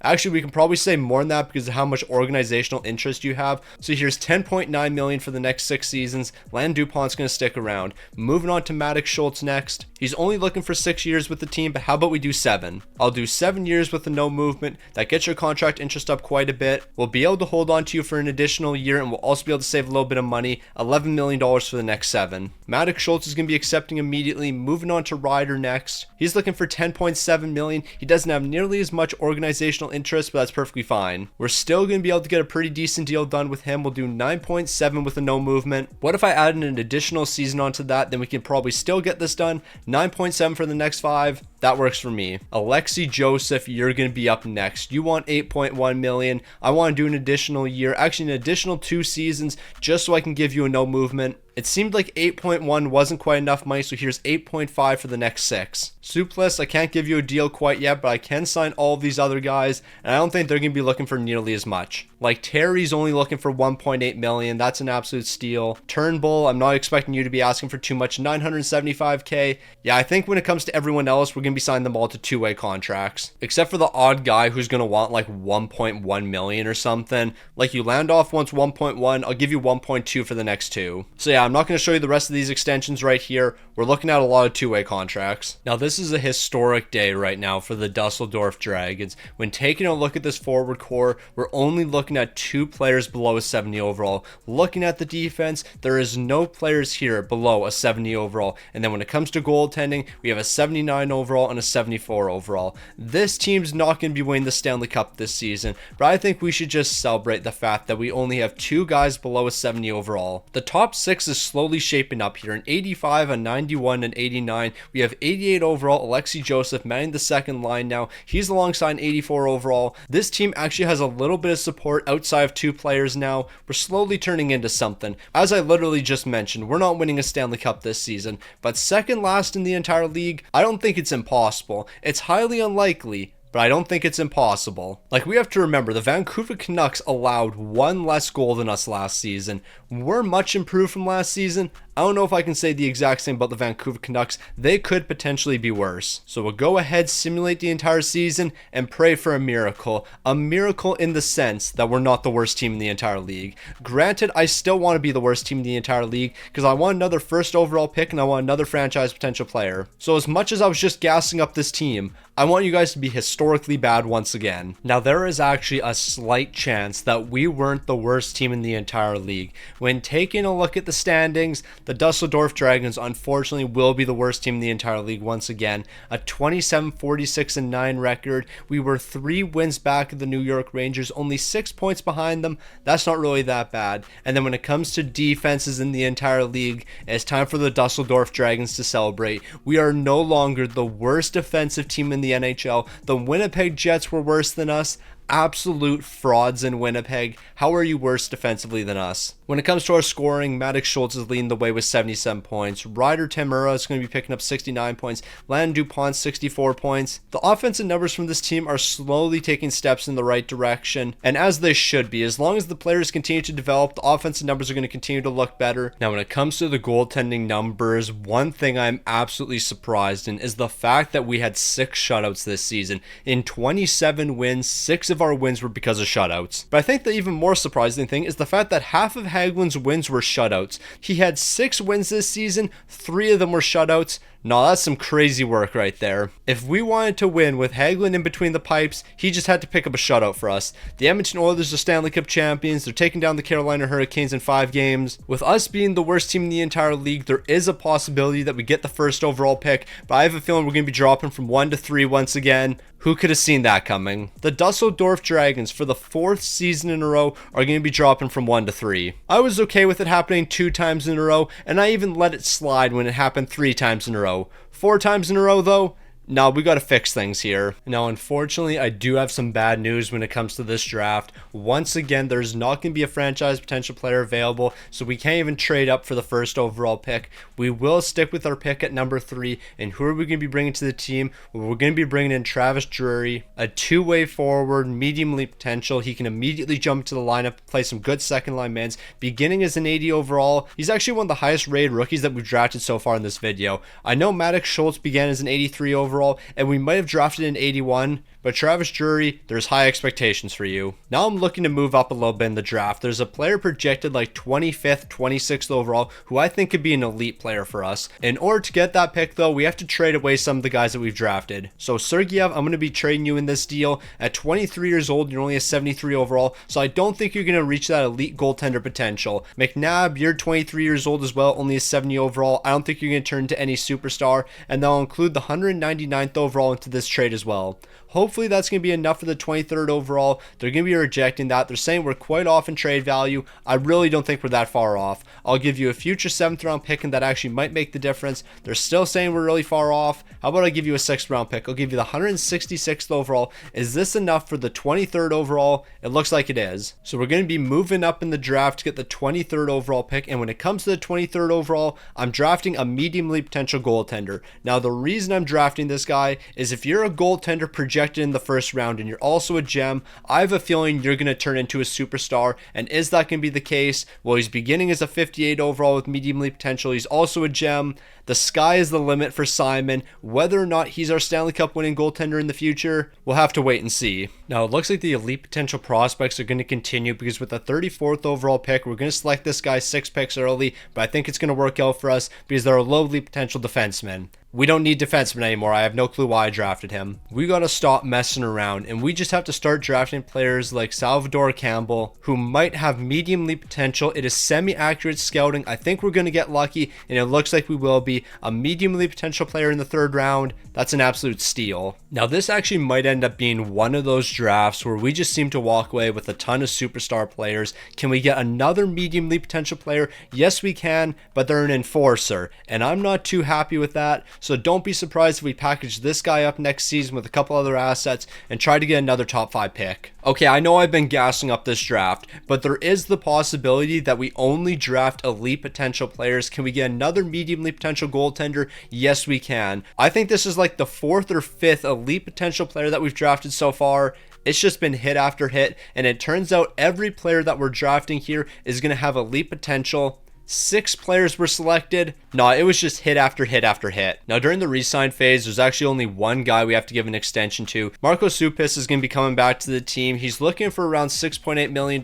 Actually, we can probably save more than that because of how much organizational interest you have. So here's $10.9 million for the next 6 seasons. Landon DuPont's going to stick around. Moving on to Maddox Schultz next. He's only looking for 6 years with the team, but how about we do 7? I'll do 7 years with the no movement. That gets your contract interest up quite a bit. We'll be able to hold on to you for an additional year, and we'll also be able to save a little bit of money, $11 million for the next 7. Maddox Schultz is going to be accepting immediately. Moving on to Ryder next. He's looking for $10.7 million. He doesn't have nearly as much organizational interest, but that's perfectly fine. We're still going to be able to get a pretty decent deal done with him. We'll do 9.7 with a no movement. What if I added an additional season onto that? Then we can probably still get this done. 9.7 for the next 5. That works for me. Alexi Joseph, you're going to be up next. You want 8.1 million. I want to do an additional year, actually an additional 2 seasons, just so I can give you a no movement. It seemed like 8.1 wasn't quite enough money, so here's 8.5 for the next 6. Suplis, I can't give you a deal quite yet, but I can sign all of these other guys, and I don't think they're going to be looking for nearly as much. Like, Terry's only looking for 1.8 million. That's an absolute steal. Turnbull, I'm not expecting you to be asking for too much. 975k. Yeah, I think when it comes to everyone else, we're going to be signing them all to 2-way contracts. Except for the odd guy who's going to want like 1.1 million or something. Like, you land off wants 1.1. I'll give you 1.2 for the next 2. So yeah, I'm not going to show you the rest of these extensions right here. We're looking at a lot of 2-way contracts. Now, this is a historic day right now for the Dusseldorf Dragons. When taking a look at this forward core, we're only looking at 2 players below a 70 overall. Looking at the defense, there is no players here below a 70 overall. And then when it comes to goaltending, we have a 79 overall and a 74 overall. This team's not going to be winning the Stanley Cup this season, but I think we should just celebrate the fact that we only have 2 guys below a 70 overall. The top 6 is is slowly shaping up here. An 85, a 91, and 89. We have 88 overall, Alexei Joseph manning the second line now. He's alongside an 84 overall. This team actually has a little bit of support outside of 2 players now. We're slowly turning into something. As I literally just mentioned, we're not winning a Stanley Cup this season, but second last in the entire league, I don't think it's impossible. It's highly unlikely, but I don't think it's impossible. Like, we have to remember, the Vancouver Canucks allowed 1 less goal than us last season. We're much improved from last season. I don't know if I can say the exact same about the Vancouver Canucks. They could potentially be worse. So we'll go ahead, simulate the entire season, and pray for a miracle. A miracle in the sense that we're not the worst team in the entire league. Granted, I still want to be the worst team in the entire league because I want another first overall pick and I want another franchise potential player. So as much as I was just gassing up this team, I want you guys to be historically bad once again. Now, there is actually a slight chance that we weren't the worst team in the entire league. When taking a look at the standings, the Dusseldorf Dragons unfortunately will be the worst team in the entire league once again. A 27-46-9 record. We were 3 wins back of the New York Rangers, only 6 points behind them. That's not really that bad. And then when it comes to defenses in the entire league, it's time for the Dusseldorf Dragons to celebrate. We are no longer the worst defensive team in the NHL. The Winnipeg Jets were worse than us. Absolute frauds in Winnipeg. How are you worse defensively than us? When it comes to our scoring, Maddox Schultz is leading the way with 77 points. Ryder Tamura is going to be picking up 69 points. Landon Dupont 64 points. The offensive numbers from this team are slowly taking steps in the right direction, and as they should be. As long as the players continue to develop, the offensive numbers are going to continue to look better. Now, when it comes to the goaltending numbers, one thing I'm absolutely surprised in is the fact that we had 6 shutouts this season. In 27 wins, 6 of our wins were because of shutouts. But I think the even more surprising thing is the fact that half of Hagelin's wins were shutouts. He had 6 wins this season, 3 of them were shutouts. No, that's some crazy work right there. If we wanted to win with Hagelin in between the pipes, he just had to pick up a shutout for us. The Edmonton Oilers are Stanley Cup champions. They're taking down the Carolina Hurricanes in 5 games. With us being the worst team in the entire league, there is a possibility that we get the first overall pick, but I have a feeling we're going to be dropping from 1 to 3 once again. Who could have seen that coming? The Dusseldorf Dragons, for the 4th season in a row, are going to be dropping from 1 to 3. I was okay with it happening 2 times in a row, and I even let it slide when it happened 3 times in a row. 4 times in a row, though? No, we got to fix things here. Now, unfortunately, I do have some bad news when it comes to this draft. Once again, there's not going to be a franchise potential player available, so we can't even trade up for the first overall pick. We will stick with our pick at number 3, and who are we going to be bringing to the team? Well, we're going to be bringing in Travis Drury, a 2-way forward, medium elite potential. He can immediately jump to the lineup, play some good second line mans. Beginning as an 80 overall, he's actually one of the highest rated rookies that we've drafted so far in this video. I know Maddox Schultz began as an 83 overall, and we might have drafted an 81, but Travis Drury, there's high expectations for you. Now I'm looking to move up a little bit in the draft. There's a player projected like 25th, 26th overall, who I think could be an elite player for us. In order to get that pick, though, we have to trade away some of the guys that we've drafted. So Sergeyev, I'm going to be trading you in this deal. At 23 years old, you're only a 73 overall, so I don't think you're going to reach that elite goaltender potential. McNabb, you're 23 years old as well, only a 70 overall. I don't think you're going to turn into any superstar, and they'll include the 199th overall into this trade as well. Hopefully that's going to be enough for the 23rd overall. They're going to be rejecting that. They're saying we're quite off in trade value. I really don't think we're that far off. I'll give you a future 7th round pick, and that actually might make the difference. They're still saying we're really far off. How about I give you a 6th round pick? I'll give you the 166th overall. Is this enough for the 23rd overall? It looks like it is. So we're going to be moving up in the draft to get the 23rd overall pick, and when it comes to the 23rd overall, I'm drafting a medium-elite potential goaltender. Now, the reason I'm drafting this guy is if you're a goaltender projected in the first round and you're also a gem, I have a feeling you're going to turn into a superstar. And is that going to be the case? Well, he's beginning as a 58 overall with medium elite potential. He's also a gem. The sky is the limit for Simon. Whether or not he's our Stanley Cup winning goaltender in the future, we'll have to wait and see. Now, it looks like the elite potential prospects are going to continue because with the 34th overall pick, we're going to select this guy 6 picks early, but I think it's going to work out for us because they're a low elite potential defenseman. We don't need defensemen anymore. I have no clue why I drafted him. We gotta stop messing around, and we just have to start drafting players like Salvador Campbell, who might have medium league potential. It is semi-accurate scouting. I think we're gonna get lucky, and it looks like we will be. A medium league potential player in the 3rd round. That's an absolute steal. Now, this actually might end up being one of those drafts where we just seem to walk away with a ton of superstar players. Can we get another medium league potential player? Yes, we can, but they're an enforcer, and I'm not too happy with that. So don't be surprised if we package this guy up next season with a couple other assets and try to get another top 5 pick. Okay, I know I've been gassing up this draft, but there is the possibility that we only draft elite potential players. Can we get another medium elite potential goaltender? Yes, we can. I think this is like the 4th or 5th elite potential player that we've drafted so far. It's just been hit after hit, and it turns out every player that we're drafting here is going to have elite potential. 6 players were selected. No, it was just hit after hit after hit. Now, during the re-sign phase, there's actually only one guy we have to give an extension to. Marco Supis is going to be coming back to the team. He's looking for around $6.8 million,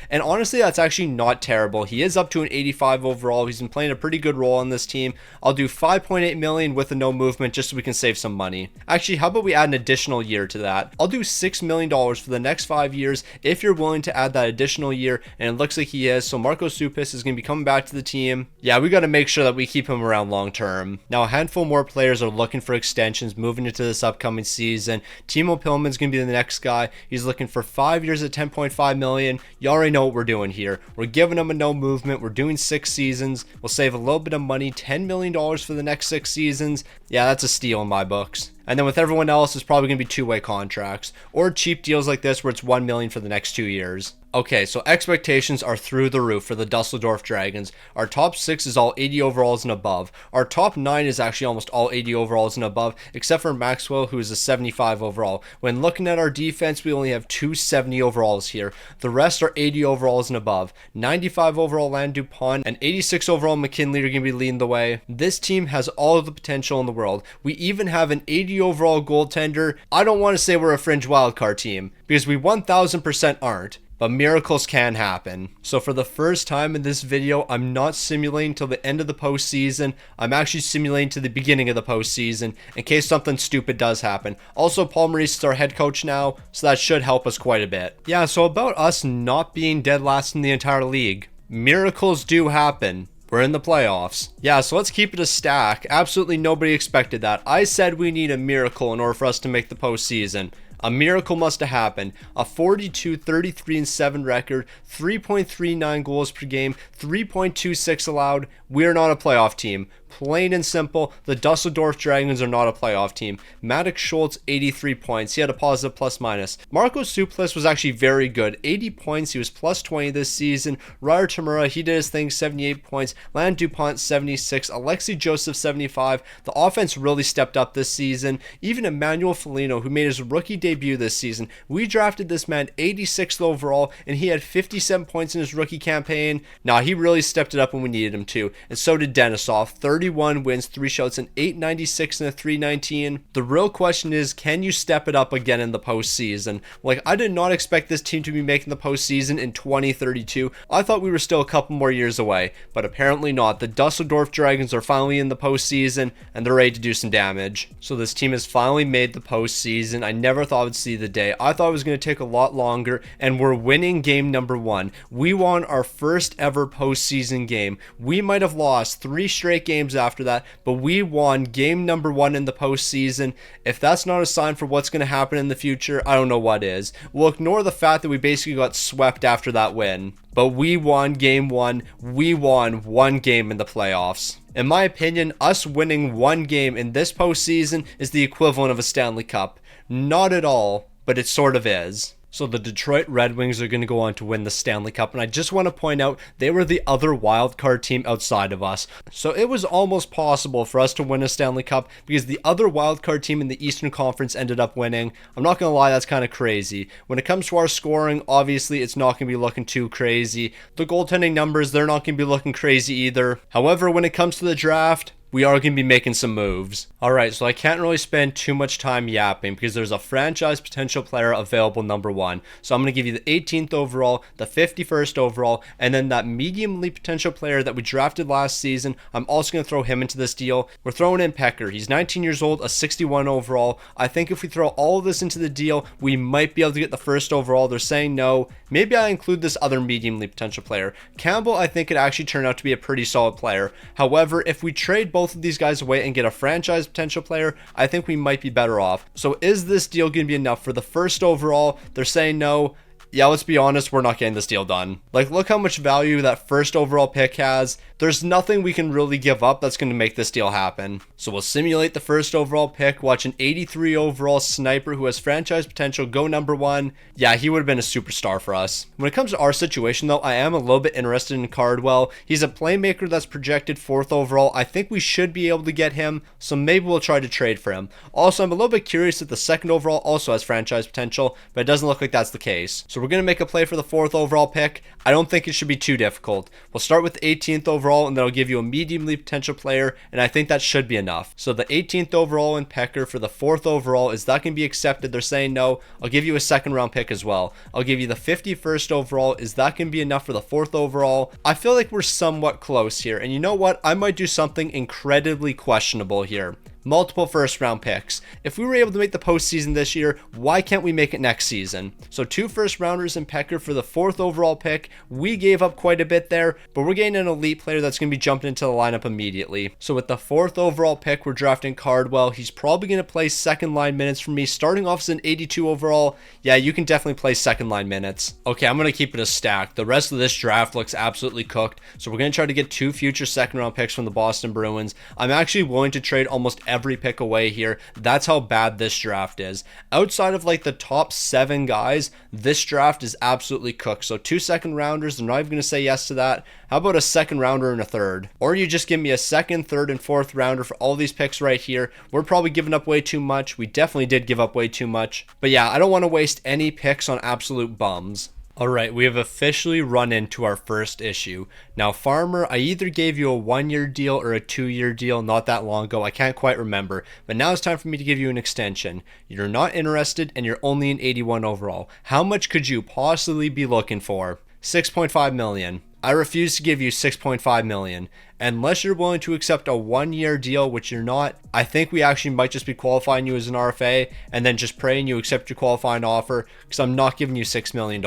and honestly, that's actually not terrible. He is up to an 85 overall. He's been playing a pretty good role on this team. I'll do $5.8 million with a no movement just so we can save some money. Actually, how about we add an additional year to that? I'll do $6 million for the next 5 years if you're willing to add that additional year, and it looks like he is. So Marco Supis is going to be coming back to the team. Yeah, we got to make sure that we keep him around long term. Now, a handful more players are looking for extensions moving into this upcoming season. Timo Pillman's going to be the next guy. He's looking for 5 years at $10.5 million. You already know what we're doing here. We're giving him a no movement. We're doing 6 seasons. We'll save a little bit of money, $10 million for the next 6 seasons. Yeah, that's a steal in my books. And then with everyone else, it's probably going to be 2-way contracts or cheap deals like this where it's $1 million for the next 2 years. Okay, so expectations are through the roof for the Dusseldorf Dragons. Our top 6 is all 80 overalls and above. Our top 9 is actually almost all 80 overalls and above, except for Maxwell, who is a 75 overall. When looking at our defense, we only have 2 70 overalls here. The rest are 80 overalls and above. 95 overall Land Dupont and 86 overall McKinley are going to be leading the way. This team has all of the potential in the world. We even have an 80 overall goaltender. I don't want to say we're a fringe wildcard team, because we 1000% aren't. But miracles can happen. So for the first time in this video, I'm not simulating till the end of the postseason. I'm actually simulating to the beginning of the postseason in case something stupid does happen. Also, Paul Maurice is our head coach now, so that should help us quite a bit. Yeah, so about us not being dead last in the entire league. Miracles do happen. We're in the playoffs. Yeah, so let's keep it a stack. Absolutely nobody expected that. I said we need a miracle in order for us to make the postseason. A miracle must have happened. A 42-33-7 record, 3.39 goals per game, 3.26 allowed. We're not a playoff team. Plain and simple, the Dusseldorf Dragons are not a playoff team. Maddox Schultz, 83 points. He had a positive plus minus. Marco Suplis was actually very good. 80 points. He was plus 20 this season. Ryer Tamura, he did his thing, 78 points. Land Dupont, 76. Alexei Joseph, 75. The offense really stepped up this season. Even Emmanuel Foligno, who made his rookie debut this season. We drafted this man 86th overall, and he had 57 points in his rookie campaign. Nah, he really stepped it up when we needed him to. And so did Denisov. 31 wins, 3 shouts, an 896 and a 319. The real question is, can you step it up again in the postseason? Like, I did not expect this team to be making the postseason in 2032. I thought we were still a couple more years away, but apparently not. The Dusseldorf Dragons are finally in the postseason, and they're ready to do some damage. So this team has finally made the postseason. I never thought I would see the day. I thought it was going to take a lot longer, and we're winning game number 1. We won our first ever postseason game. We might have lost 3 straight games after that, but we won game number 1 in the postseason. If that's not a sign for what's going to happen in the future, I don't know what is. We'll ignore the fact that we basically got swept after that win. But we won game 1. We won 1 game in the playoffs. In my opinion, us winning 1 game in this postseason is the equivalent of a Stanley Cup. Not at all, but it sort of is. So the Detroit Red Wings are going to go on to win the Stanley Cup, and I just want to point out they were the other wildcard team outside of us. So it was almost possible for us to win a Stanley Cup because the other wildcard team in the Eastern Conference ended up winning. I'm not going to lie, that's kind of crazy. When it comes to our scoring, obviously it's not going to be looking too crazy. The goaltending numbers, they're not going to be looking crazy either. However, when it comes to the draft, we are going to be making some moves. Alright, so I can't really spend too much time yapping because there's a franchise potential player available number 1. So I'm going to give you the 18th overall, the 51st overall, and then that medium elite potential player that we drafted last season. I'm also going to throw him into this deal. We're throwing in Pecker. He's 19 years old, a 61 overall. I think if we throw all of this into the deal, we might be able to get the first overall. They're saying no. Maybe I include this other medium elite potential player. Campbell, I think, could actually turn out to be a pretty solid player. However, if we trade both of these guys away and get a franchise potential player, I think we might be better off. So is this deal going to be enough for the first overall? They're saying no. Yeah, let's be honest, we're not getting this deal done. Like, look how much value that first overall pick has. There's nothing we can really give up that's going to make this deal happen. So we'll simulate the first overall pick, watch an 83 overall sniper who has franchise potential go number 1. Yeah, he would have been a superstar for us. When it comes to our situation though, I am a little bit interested in Cardwell. He's a playmaker that's projected 4th overall. I think we should be able to get him, so maybe we'll try to trade for him. Also, I'm a little bit curious that the 2nd overall also has franchise potential, but it doesn't look like that's the case. So we're going to make a play for the 4th overall pick. I don't think it should be too difficult. We'll start with the 18th overall, and then I'll give you a mediumly potential player, and I think that should be enough. So the 18th overall in Pecker for the 4th overall, is that going to be accepted? They're saying no. I'll give you a 2nd round pick as well. I'll give you the 51st overall. Is that going to be enough for the 4th overall? I feel like we're somewhat close here, and you know what? I might do something incredibly questionable here. Multiple 1st round picks. If we were able to make the postseason this year, why can't we make it next season? So 2 1st rounders in Pecker for the 4th overall pick. We gave up quite a bit there, but we're getting an elite player that's going to be jumping into the lineup immediately. So with the 4th overall pick, we're drafting Cardwell. He's probably going to play 2nd line minutes for me, starting off as an 82 overall. Yeah, you can definitely play 2nd line minutes. Okay, I'm going to keep it a stack. The rest of this draft looks absolutely cooked. So we're going to try to get 2 future 2nd round picks from the Boston Bruins. I'm actually willing to trade almost every pick away here. That's how bad this draft is. Outside of like the top 7 guys, this draft is absolutely cooked. So 2 2nd rounders, I'm not even going to say yes to that. How about a 2nd rounder and a 3rd? Or you just give me a 2nd, 3rd, and 4th rounder for all these picks right here. We're probably giving up way too much. We definitely did give up way too much. But yeah, I don't want to waste any picks on absolute bums. Alright, we have officially run into our first issue. Now, Farmer, I either gave you a 1-year deal or a 2-year deal not that long ago. I can't quite remember. But now it's time for me to give you an extension. You're not interested and you're only an 81 overall. How much could you possibly be looking for? 6.5 million. I refuse to give you 6.5 million. Unless you're willing to accept a 1-year deal, which you're not, I think we actually might just be qualifying you as an RFA and then just praying you accept your qualifying offer, because I'm not giving you $6 million.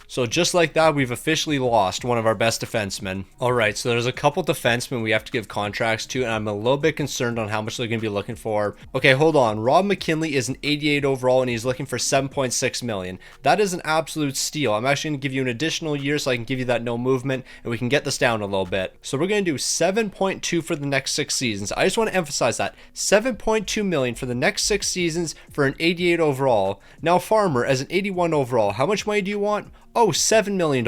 So just like that, we've officially lost one of our best defensemen. Alright, so there's a couple defensemen we have to give contracts to, and I'm a little bit concerned on how much they're going to be looking for. Okay, hold on. Rob McKinley is an 88 overall, and he's looking for 7.6 million. That is an absolute steal. I'm actually going to give you an additional year so I can give you that no movement, and we can get this down a little bit. So we're going to do 7.2 for the next 6 seasons. I just want to emphasize that 7.2 million for the next 6 seasons for an 88 overall. Now, Farmer, as an 81 overall, how much money do you want? Oh, $7 million,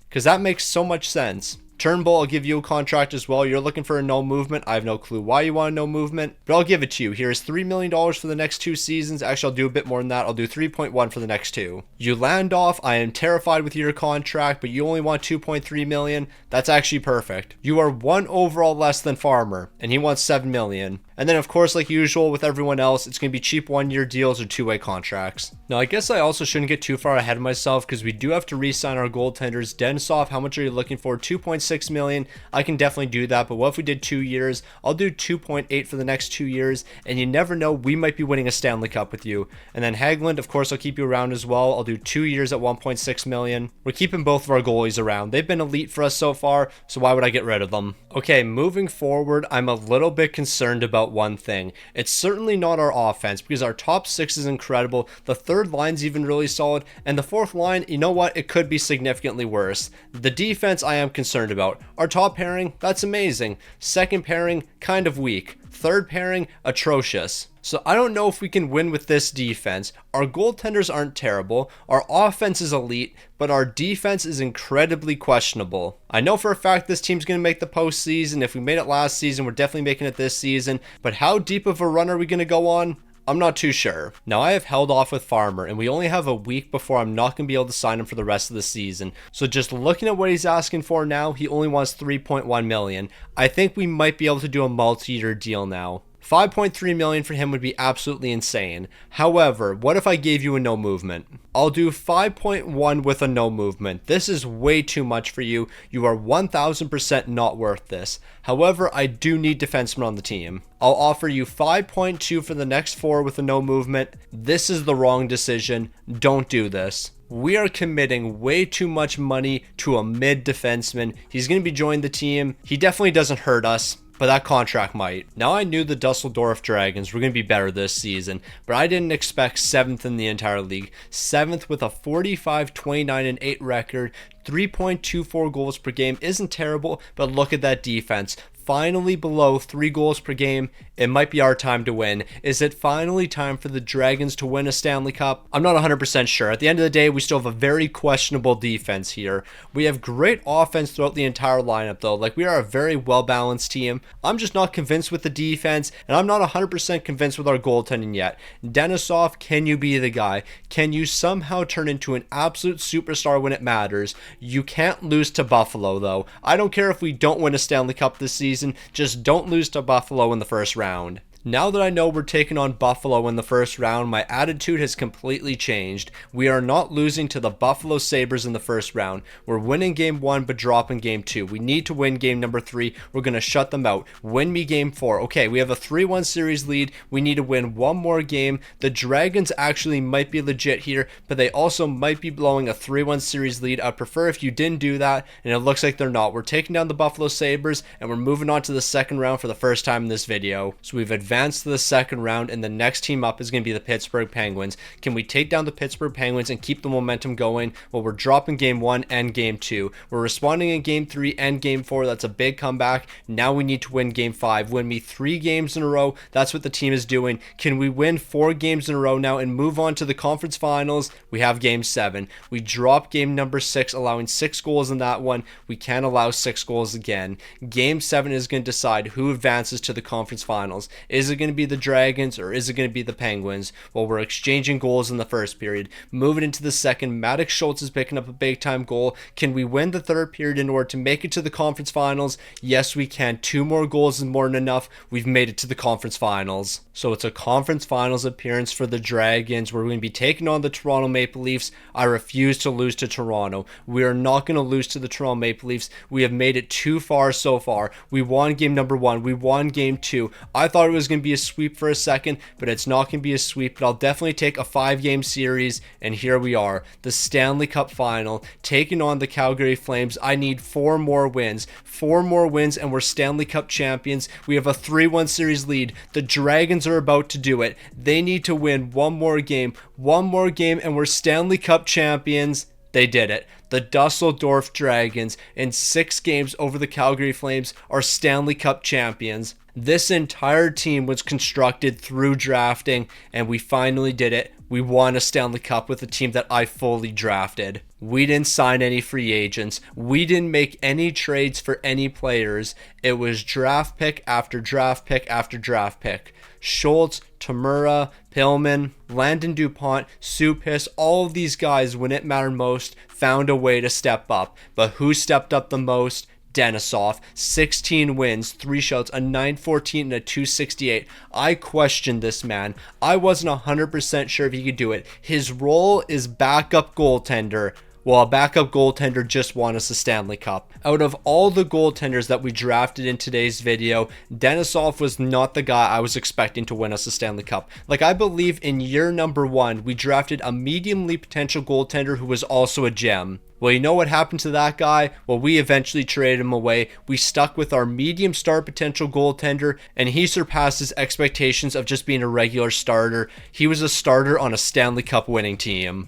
because that makes so much sense. Turnbull, I'll give you a contract as well. You're looking for a no movement. I have no clue why you want a no movement, but I'll give it to you. Here's $3 million for the next 2 seasons. Actually, I'll do a bit more than that. I'll do 3.1 for the next 2. You land off. I am terrified with your contract, but you only want 2.3 million. That's actually perfect. You are 1 overall less than Farmer, and he wants 7 million. And then, of course, like usual with everyone else, it's going to be cheap 1-year deals or 2-way contracts. Now, I guess I also shouldn't get too far ahead of myself because we do have to re-sign our goaltenders. Densov, how much are you looking for? 2.6 million. I can definitely do that, but what if we did 2 years? I'll do 2.8 for the next 2 years, and you never know, we might be winning a Stanley Cup with you. And then Hagelin, of course, I'll keep you around as well. I'll do 2 years at 1.6 million. We're keeping both of our goalies around. They've been elite for us so far, so why would I get rid of them? Okay, moving forward, I'm a little bit concerned about one thing. It's certainly not our offense, because our top 6 is incredible, the 3rd line's even really solid, and the 4th line, you know what, it could be significantly worse. The defense I am concerned about. Our top pairing, that's amazing. 2nd pairing, kind of weak. 3rd pairing, atrocious. So I don't know if we can win with this defense. Our goaltenders aren't terrible, our offense is elite, but our defense is incredibly questionable. I know for a fact this team's going to make the postseason. If we made it last season, we're definitely making it this season. But how deep of a run are we going to go on? I'm not too sure. Now, I have held off with Farmer, and we only have a week before I'm not going to be able to sign him for the rest of the season. So just looking at what he's asking for now, he only wants 3.1 million. I think we might be able to do a multi-year deal now. 5.3 million for him would be absolutely insane. However, what if I gave you a no movement? I'll do 5.1 with a no movement. This is way too much for you. You are 1000% not worth this. However, I do need defensemen on the team. I'll offer you 5.2 for the next 4 with a no movement. This is the wrong decision. Don't do this. We are committing way too much money to a mid defenseman. He's going to be joining the team. He definitely doesn't hurt us, but that contract might. Now, I knew the Dusseldorf Dragons were going to be better this season, but I didn't expect 7th in the entire league. 7th with a 45-29-8 record. 3.24 goals per game isn't terrible, but look at that defense. Finally below 3 goals per game. It might be our time to win. Is it finally time for the Dragons to win a Stanley Cup? I'm not 100% sure. At the end of the day, we still have a very questionable defense here. We have great offense throughout the entire lineup though. Like, we are a very well-balanced team. I'm just not convinced with the defense, and I'm not 100% convinced with our goaltending yet. Denisov, can you be the guy? Can you somehow turn into an absolute superstar when it matters? You can't lose to Buffalo though. I don't care if we don't win a Stanley Cup this season. Just don't lose to Buffalo in the first round. Now that I know we're taking on Buffalo in the first round, my attitude has completely changed. We are not losing to the Buffalo Sabres in the first round. We're winning game 1 but dropping game 2. We need to win game number 3. We're going to shut them out. Win me game 4. Okay, we have a 3-1 series lead. We need to win one more game. The Dragons actually might be legit here, but they also might be blowing a 3-1 series lead. I'd prefer if you didn't do that, and it looks like they're not. We're taking down the Buffalo Sabres, and we're moving on to the second round for the first time in this video. So we've advanced to the second round, and the next team up is going to be the Pittsburgh Penguins. Can we take down the Pittsburgh Penguins and keep the momentum going? Well, we're dropping game 1 and game 2. We're responding in game 3 and game 4. That's a big comeback. Now we need to win game 5. Win me 3 games in a row. That's what the team is doing. Can we win 4 games in a row now and move on to the conference finals? We have game 7. We drop game number 6, allowing 6 goals in that one. We can't allow 6 goals again. Game 7 is going to decide who advances to the conference finals. Is it going to be the Dragons or is it going to be the Penguins? Well, we're exchanging goals in the first period. Moving into the second, Maddox Schultz is picking up a big time goal. Can we win the third period in order to make it to the conference finals? Yes, we can. 2 more goals is more than enough. We've made it to the conference finals. So it's a conference finals appearance for the Dragons. We're going to be taking on the Toronto Maple Leafs. I refuse to lose to Toronto. We are not going to lose to the Toronto Maple Leafs. We have made it too far so far. We won game number 1. We won game 2. I thought it was going to be a sweep for a second, but it's not going to be a sweep. But I'll definitely take a 5-game series, and here we are, the Stanley Cup final, taking on the Calgary Flames. I need 4 more wins. 4 more wins, and we're Stanley Cup champions. We have a 3-1 series lead. The Dragons are about to do it. They need to win one more game, and we're Stanley Cup champions. They did it. The Dusseldorf Dragons, in 6 games over the Calgary Flames, are Stanley Cup champions. This entire team was constructed through drafting, and we finally did it. We won a Stanley Cup with a team that I fully drafted. We didn't sign any free agents. We didn't make any trades for any players. It was draft pick after draft pick after draft pick. Schultz, Tamura, Pillman, Landon DuPont, Supis, all of these guys, when it mattered most, found a way to step up. But who stepped up the most? Denisov, 16 wins, 3 shouts, a 914 and a 268. I questioned this man. I wasn't 100% sure if he could do it. His role is backup goaltender. Well, a backup goaltender just won us a Stanley Cup. Out of all the goaltenders that we drafted in today's video, Denisov was not the guy I was expecting to win us a Stanley Cup. Like, I believe in year number 1, we drafted a medium league potential goaltender who was also a gem. Well, you know what happened to that guy? Well, we eventually traded him away. We stuck with our medium star potential goaltender, and he surpassed his expectations of just being a regular starter. He was a starter on a Stanley Cup winning team.